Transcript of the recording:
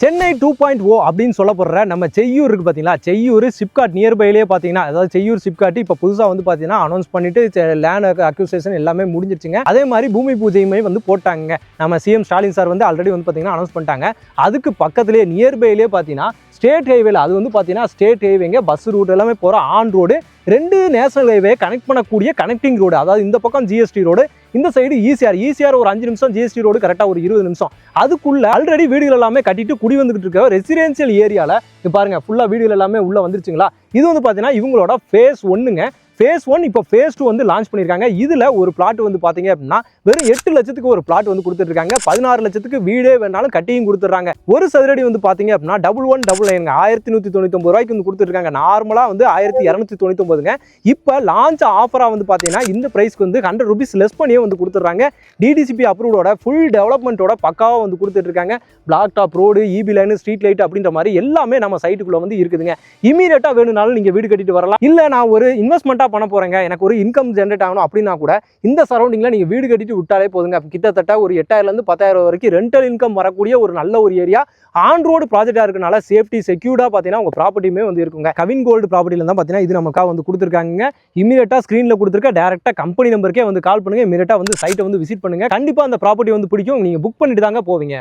சென்னை 2.0 அப்படின்னு சொல்லப்படுற நம்ம செய்யூர் இருக்கு பார்த்தீங்களா, செய்யூர் சிப்காட் நியர்பைலேயே பார்த்தீங்கன்னா, அதாவது செய்யூர் சிப்காட் இப்போ புதுசாக வந்து பார்த்தீங்கன்னா அனௌன்ஸ் பண்ணிட்டு லேண்ட் அக்யூசேஷன் எல்லாமே முடிஞ்சிருச்சுங்க. அதே மாதிரி பூமி பூஜையுமே வந்து போட்டாங்க. நம்ம சிஎம் ஸ்டாலின் சார் வந்து ஆல்ரெடி வந்து பார்த்தீங்கன்னா அனௌன்ஸ் பண்ணிட்டாங்க. அதுக்கு பக்கத்துலேயே நியர்பைலேயே பார்த்தீங்கன்னா ஸ்டேட் ஹைவேல அது வந்து பார்த்தீங்கன்னா ஸ்டேட் ஹைவேங்க பஸ் ரூட் எல்லாமே போகிற on road, 2 national highway connect பண்ணக்கூடிய கனெக்டிங் ரோடு. அதாவது இந்த பக்கம் ஜிஎஸ்டி ரோடு, இந்த சைடு ஈசிஆர் ஒரு 5 நிமிஷம், ஜிஎஸ்டி ரோடு கரெக்டாக ஒரு 20 நிமிஷம். அதுக்குள்ள ஆல்ரெடி வீடுகள் எல்லாமே கட்டிட்டு குடி வந்துகிட்டு இருக்க ரெசிடென்சியல் ஏரியாவில் பாருங்க ஃபுல்லாக வீடுகள் எல்லாமே உள்ள வந்துருச்சுங்களா. இது வந்து பார்த்தீங்கன்னா இவங்களோட ஃபேஸ் 1ங்க. ஃபேஸ் 1 இப்போ ஃபேஸ் 2 வந்து லான்ச் பண்ணியிருக்காங்க. இதில் ஒரு பிளாட் வந்து பார்த்தீங்க அப்படின்னா வெறும் 8 லட்சத்துக்கு ஒரு பிளாட் வந்து கொடுத்துட்ருக்காங்க. 16 லட்சத்துக்கு வீடே வேணாலும் கட்டியும் கொடுத்துட்றாங்க. ஒரு சதுரடி வந்து பார்த்தீங்க அப்படின்னா 1199 1199 ரூபாய்க்கு வந்து கொடுத்துட்ருக்காங்க. நார்மலாக வந்து 1299ங்க. இப்போ லான்ச் ஆஃபராக வந்து பார்த்தீங்கன்னா இந்த ப்ரைஸ்க்கு வந்து 100 ரூபீஸ் லெஸ் பண்ணியே வந்து கொடுத்துட்றாங்க. டிடிசிபி அப்ரூவோட ஃபுல் டெவலப்மெண்ட்டோட பக்காவாக வந்து கொடுத்துட்ருக்காங்க. Black top road, EB line, street light அப்படின்ற மாதிரி எல்லாமே நம்ம சைட்டுக்குள்ளே வந்து இருக்குதுங்க. இமீடியட்டாக வேணும்னாலும் நீங்கள் வீடு கட்டிட்டு வரலாம். இல்லை நான் ஒரு இன்வெஸ்ட்மெண்ட்டாக பண்ண போறேங்க, எனக்கு ஒரு இன்கம் ஜென்ரேட் ஆகணும் அப்படின்னா கூட இந்த சரௌண்டிங்ல நீங்க வீடு கட்டிட்டு விட்டாலே போதுங்க. கிட்டத்தட்ட ஒரு 8000 இருந்து 10000 வரைக்கும் ரெண்டல் இன்கம் வரக்கூடிய ஒரு நல்ல ஒரு ஏரியா. ஆன் ரோடு ப்ராஜெக்டா இருக்கனால சேஃப்டி செக்யூர்டா பாத்தீங்கன்னா உங்க ப்ராப்பர்ட்டியுமே வந்து இருக்குங்க. கவின் கோல்டு ப்ராப்பர்ட்டில தான் பாத்தீங்கன்னா இது நமக்காக வந்து கொடுத்துருக்காங்க. இமீடியட்டா ஸ்கிரீன்ல கொடுத்துருக்க டைரக்டா கம்பெனி நம்பருக்கே வந்து கால் பண்ணுங்க. இமீடியட்டா வந்து சைட்டை வந்து விசிட் பண்ணுங்க. கண்டிப்பா அந்த ப்ராப்பர்ட்டி வந்து பிடிக்கும். நீங்க புக் பண்ணிட்டு தாங்க போவீங்க.